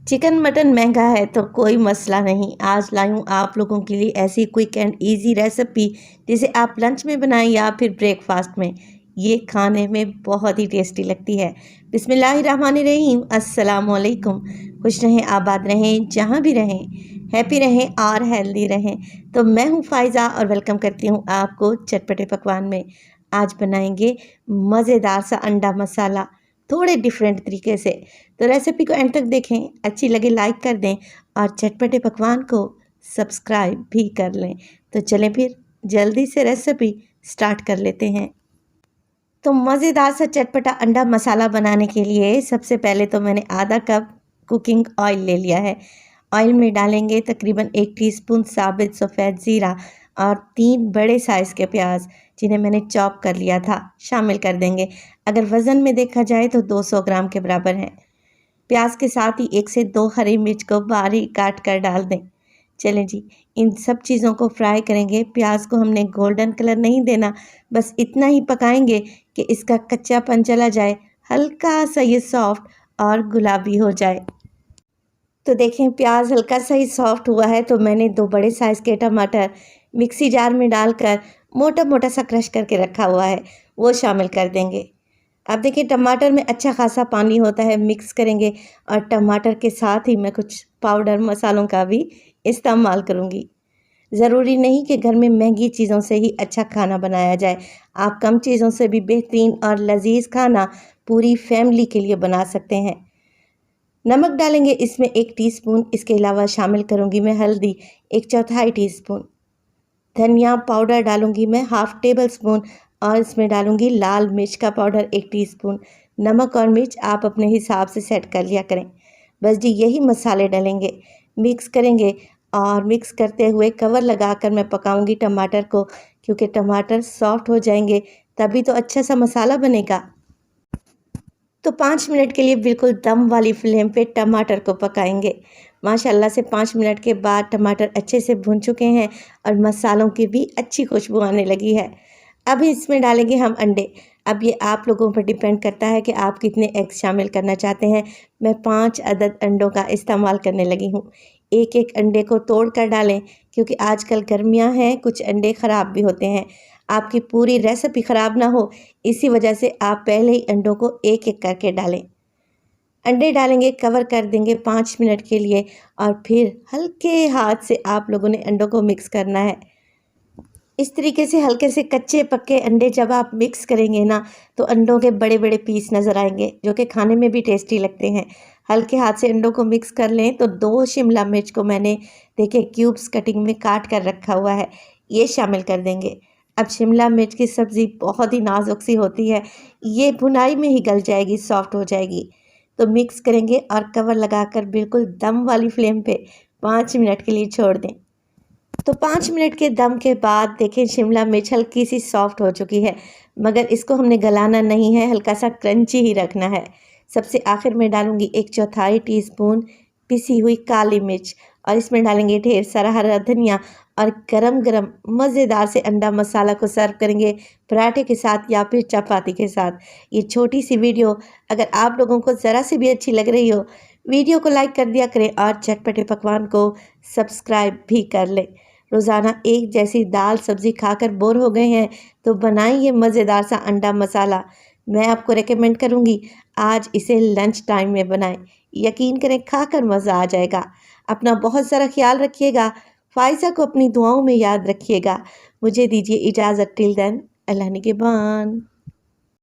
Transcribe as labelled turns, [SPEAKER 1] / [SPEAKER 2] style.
[SPEAKER 1] Chicken mutton महंगा है तो कोई मसला नहीं। आज लाई हूँ आप लोगों के लिए ऐसी क्विक एंड इजी रेसिपी जिसे आप लंच में बनाएं या फिर ब्रेकफास्ट में। ये खाने में बहुत ही टेस्टी लगती है। बिस्मिल्लाहिर्रहमानिर्रहीम, अस्सलाम वालेकुम। खुश रहें, आबाद रहें, जहाँ भी रहें, हैप्पी रहें और हेल्दी रहें। तो मैं हूँ फ़ायज़ा और वेलकम करती हूँ आपको चटपटे पकवान में। आज बनाएंगे मज़ेदार सा अंडा मसाला, थोड़े डिफरेंट तरीके से। तो रेसिपी को एंड तक देखें, अच्छी लगे लाइक कर दें और चटपटे पकवान को सब्सक्राइब भी कर लें। तो चलें फिर जल्दी से रेसिपी स्टार्ट कर लेते हैं। तो मज़ेदार सा चटपटा अंडा मसाला बनाने के लिए सबसे पहले तो मैंने आधा कप कुकिंग ऑयल ले लिया है। ऑयल में डालेंगे तकरीबन 1 टीस्पून साबित सफ़ेद ज़ीरा और 3 बड़े साइज़ के प्याज जिन्हें मैंने चॉप कर लिया था शामिल कर देंगे। अगर वज़न में देखा जाए तो 200 ग्राम के बराबर है। प्याज के साथ ही 1 से 2 हरी मिर्च को बारीक काट कर डाल दें। चलें जी, इन सब चीज़ों को फ्राई करेंगे। प्याज को हमने गोल्डन कलर नहीं देना, बस इतना ही पकाएंगे कि इसका कच्चापन चला जाए, हल्का सा ये सॉफ्ट और गुलाबी हो जाए। तो देखें प्याज हल्का सा ही सॉफ्ट हुआ है तो मैंने 2 बड़े साइज़ के टमाटर मिक्सी जार में डालकर मोटा मोटा सा क्रश करके रखा हुआ है, वो शामिल कर देंगे। अब देखिए टमाटर में अच्छा खासा पानी होता है, मिक्स करेंगे और टमाटर के साथ ही मैं कुछ पाउडर मसालों का भी इस्तेमाल करूँगी। ज़रूरी नहीं कि घर में महंगी चीज़ों से ही अच्छा खाना बनाया जाए, आप कम चीज़ों से भी बेहतरीन और लजीज खाना पूरी फैमिली के लिए बना सकते हैं। नमक डालेंगे इसमें 1 टीस्पून, इसके अलावा शामिल करूँगी मैं हल्दी 1/4 टीस्पून। धनिया पाउडर डालूँगी मैं हाफ़ टेबल स्पून और इसमें डालूँगी लाल मिर्च का पाउडर 1 टीस्पून। नमक और मिर्च आप अपने हिसाब से सेट कर लिया करें। बस जी यही मसाले डालेंगे, मिक्स करेंगे और मिक्स करते हुए कवर लगाकर मैं पकाऊँगी टमाटर को, क्योंकि टमाटर सॉफ्ट हो जाएंगे तभी तो अच्छा सा मसाला बनेगा। तो 5 मिनट के लिए बिल्कुल दम वाली फ्लेम पे टमाटर को पकाएंगे। माशाल्लाह से 5 मिनट के बाद टमाटर अच्छे से भुन चुके हैं और मसालों की भी अच्छी खुशबू आने लगी है। अब इसमें डालेंगे हम अंडे। अब ये आप लोगों पर डिपेंड करता है कि आप कितने एग्स शामिल करना चाहते हैं। मैं 5 अदद अंडों का इस्तेमाल करने लगी हूँ। एक एक अंडे को तोड़ कर डालें, क्योंकि आजकल गर्मियाँ हैं, कुछ अंडे ख़राब भी होते हैं। आपकी पूरी रेसिपी ख़राब ना हो, इसी वजह से आप पहले ही अंडों को एक एक करके डालें। अंडे डालेंगे, कवर कर देंगे 5 मिनट के लिए और फिर हल्के हाथ से आप लोगों ने अंडों को मिक्स करना है। इस तरीके से हल्के से कच्चे पक्के अंडे जब आप मिक्स करेंगे ना, तो अंडों के बड़े बड़े पीस नज़र आएंगे जो कि खाने में भी टेस्टी लगते हैं। हल्के हाथ से अंडों को मिक्स कर लें। तो 2 शिमला मिर्च को मैंने देखिए क्यूब्स कटिंग में काट कर रखा हुआ है, ये शामिल कर देंगे। अब शिमला मिर्च की सब्ज़ी बहुत ही नाजुक सी होती है, ये भुनाई में ही गल जाएगी, सॉफ्ट हो जाएगी। तो मिक्स करेंगे और कवर लगाकर बिल्कुल दम वाली फ्लेम पे 5 मिनट के लिए छोड़ दें। तो 5 मिनट के दम के बाद देखें शिमला मिर्च हल्की सी सॉफ्ट हो चुकी है, मगर इसको हमने गलाना नहीं है, हल्का सा क्रंची ही रखना है। सबसे आखिर में डालूंगी 1/4 टीस्पून पिसी हुई काली मिर्च और इसमें डालेंगे ढेर सारा हरा धनिया और गरम गरम मज़ेदार से अंडा मसाला को सर्व करेंगे पराठे के साथ या फिर चपाती के साथ। ये छोटी सी वीडियो अगर आप लोगों को ज़रा सी भी अच्छी लग रही हो, वीडियो को लाइक कर दिया करें और चटपटे पकवान को सब्सक्राइब भी कर लें। रोज़ाना एक जैसी दाल सब्ज़ी खाकर बोर हो गए हैं तो बनाएं ये मज़ेदार सा अंडा मसाला। मैं आपको रेकमेंड करूँगी आज इसे लंच टाइम में बनाएं, यकीन करें खाकर मज़ा आ जाएगा। अपना बहुत सारा ख्याल रखिएगा, फ़ायज़ा को अपनी दुआओं में याद रखिएगा। मुझे दीजिए इजाज़त, टिल देन अल्लाह निगहबान।